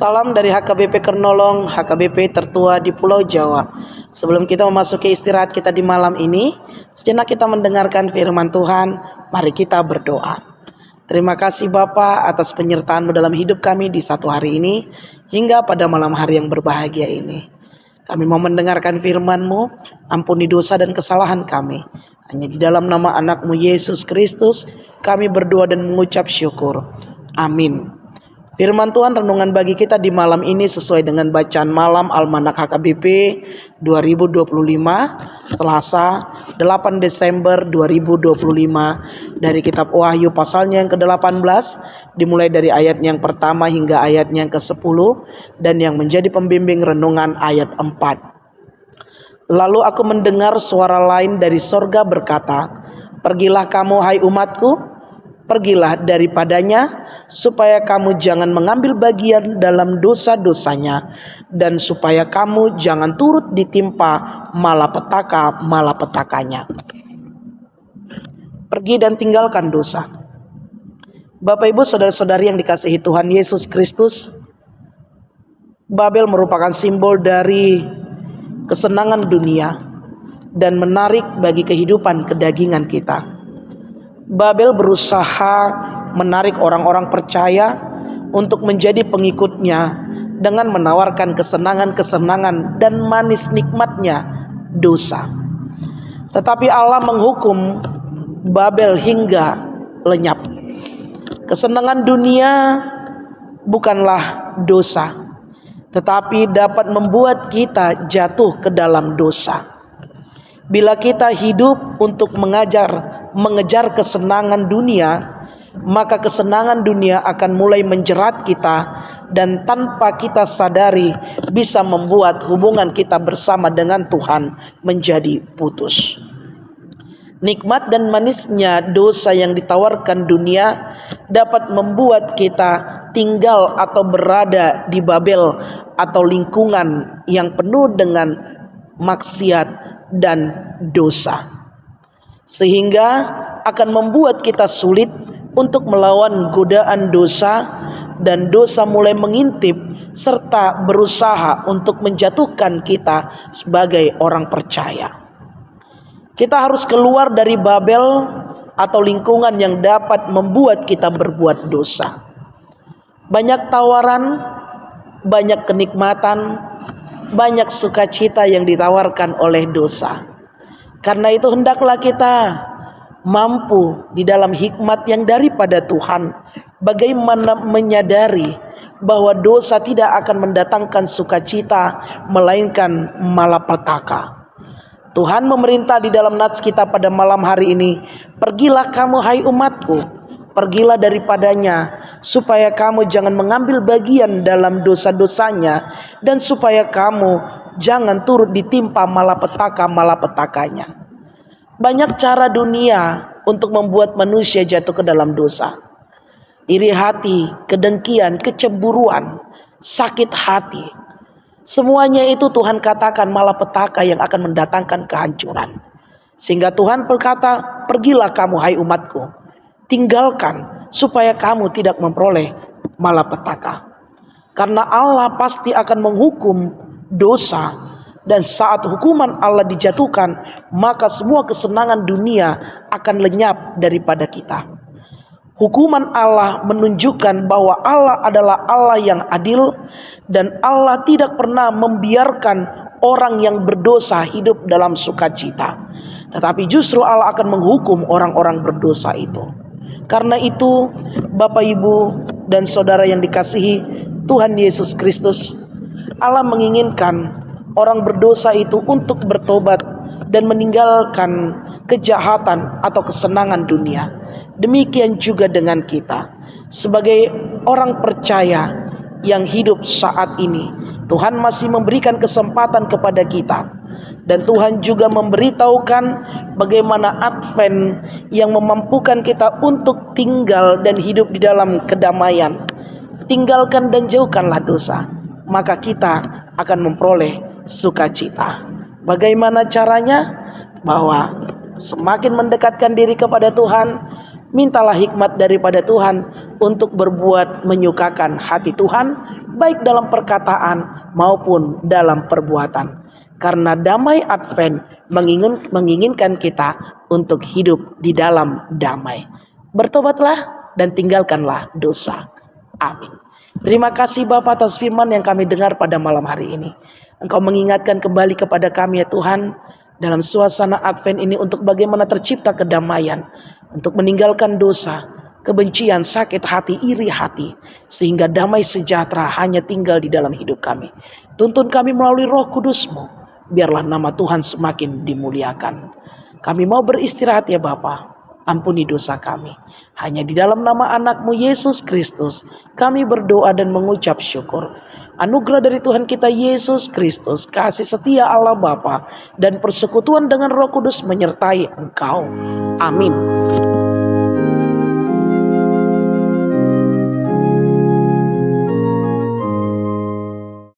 Salam dari HKBP Kernolong, HKBP tertua di Pulau Jawa. Sebelum kita memasuki istirahat kita di malam ini, sejenak kita mendengarkan firman Tuhan. Mari kita berdoa. Terima kasih Bapa atas penyertaan-Mu dalam hidup kami di satu hari ini, hingga pada malam hari yang berbahagia ini. Kami mau mendengarkan firman-Mu, ampuni dosa dan kesalahan kami. Hanya di dalam nama anak-Mu Yesus Kristus, kami berdoa dan mengucap syukur. Amin. Firman Tuhan renungan bagi kita di malam ini sesuai dengan bacaan malam Almanak HKBP 2025 Selasa 8 Desember 2025 dari kitab Wahyu pasalnya yang ke-18 dimulai dari ayat yang pertama hingga ayat yang ke-10 dan yang menjadi pembimbing renungan ayat 4. Lalu aku mendengar suara lain dari sorga berkata, "Pergilah kamu hai umatku, pergilah daripadanya, supaya kamu jangan mengambil bagian dalam dosa-dosanya, dan supaya kamu jangan turut ditimpa malapetaka-malapetakanya." Pergi dan tinggalkan dosa. Bapak Ibu saudara-saudari yang dikasihi Tuhan Yesus Kristus, Babel merupakan simbol dari kesenangan dunia dan menarik bagi kehidupan kedagingan kita. Babel berusaha menarik orang-orang percaya untuk menjadi pengikutnya dengan menawarkan kesenangan-kesenangan dan manis nikmatnya dosa. Tetapi Allah menghukum Babel hingga lenyap. Kesenangan dunia bukanlah dosa, tetapi dapat membuat kita jatuh ke dalam dosa. Bila kita hidup untuk mengejar kesenangan dunia, maka kesenangan dunia akan mulai menjerat kita dan tanpa kita sadari bisa membuat hubungan kita bersama dengan Tuhan menjadi putus. Nikmat dan manisnya dosa yang ditawarkan dunia dapat membuat kita tinggal atau berada di Babel atau lingkungan yang penuh dengan maksiat dan dosa, sehingga akan membuat kita sulit untuk melawan godaan dosa, dan dosa mulai mengintip serta berusaha untuk menjatuhkan kita sebagai orang percaya. Kita harus keluar dari Babel atau lingkungan yang dapat membuat kita berbuat dosa. Banyak tawaran, banyak kenikmatan, banyak sukacita yang ditawarkan oleh dosa. Karena itu hendaklah kita mampu di dalam hikmat yang daripada Tuhan bagaimana menyadari bahwa dosa tidak akan mendatangkan sukacita melainkan malapetaka. Tuhan memerintah di dalam nats kita pada malam hari ini, "Pergilah kamu hai umatku, pergilah daripadanya, supaya kamu jangan mengambil bagian dalam dosa-dosanya, dan supaya kamu jangan turut ditimpa malapetaka-malapetakanya." Banyak cara dunia untuk membuat manusia jatuh ke dalam dosa. Iri hati, kedengkian, kecemburuan, sakit hati. Semuanya itu Tuhan katakan malapetaka yang akan mendatangkan kehancuran. Sehingga Tuhan berkata, "Pergilah kamu hai umatku, tinggalkan supaya kamu tidak memperoleh malapetaka." Karena Allah pasti akan menghukum dosa, dan saat hukuman Allah dijatuhkan, maka semua kesenangan dunia akan lenyap daripada kita. Hukuman Allah menunjukkan bahwa Allah adalah Allah yang adil, dan Allah tidak pernah membiarkan orang yang berdosa hidup dalam sukacita. Tetapi justru Allah akan menghukum orang-orang berdosa itu. Karena itu, Bapak, Ibu, dan saudara yang dikasihi Tuhan Yesus Kristus, Allah menginginkan orang berdosa itu untuk bertobat dan meninggalkan kejahatan atau kesenangan dunia. Demikian juga dengan kita sebagai orang percaya yang hidup saat ini. Tuhan masih memberikan kesempatan kepada kita, dan Tuhan juga memberitahukan bagaimana Advent yang memampukan kita untuk tinggal dan hidup di dalam kedamaian. Tinggalkan dan jauhkanlah dosa, maka kita akan memperoleh sukacita. Bagaimana caranya? Bahwa semakin mendekatkan diri kepada Tuhan, Mintalah hikmat daripada Tuhan untuk berbuat menyukakan hati Tuhan, baik dalam perkataan maupun dalam perbuatan. Karena damai Advent menginginkan kita untuk hidup di dalam damai. Bertobatlah dan tinggalkanlah dosa. Amin. Terima kasih Bapa atas firman yang kami dengar pada malam hari ini. Engkau mengingatkan kembali kepada kami ya Tuhan, dalam suasana Advent ini untuk bagaimana tercipta kedamaian, untuk meninggalkan dosa, kebencian, sakit hati, iri hati, sehingga damai sejahtera hanya tinggal di dalam hidup kami. Tuntun kami melalui Roh Kudus-Mu, biarlah nama Tuhan semakin dimuliakan. Kami mau beristirahat ya Bapa, ampuni dosa kami. Hanya di dalam nama anak-Mu Yesus Kristus kami berdoa dan mengucap syukur. Anugerah dari Tuhan kita Yesus Kristus, kasih setia Allah Bapa, dan persekutuan dengan Roh Kudus menyertai engkau. Amin.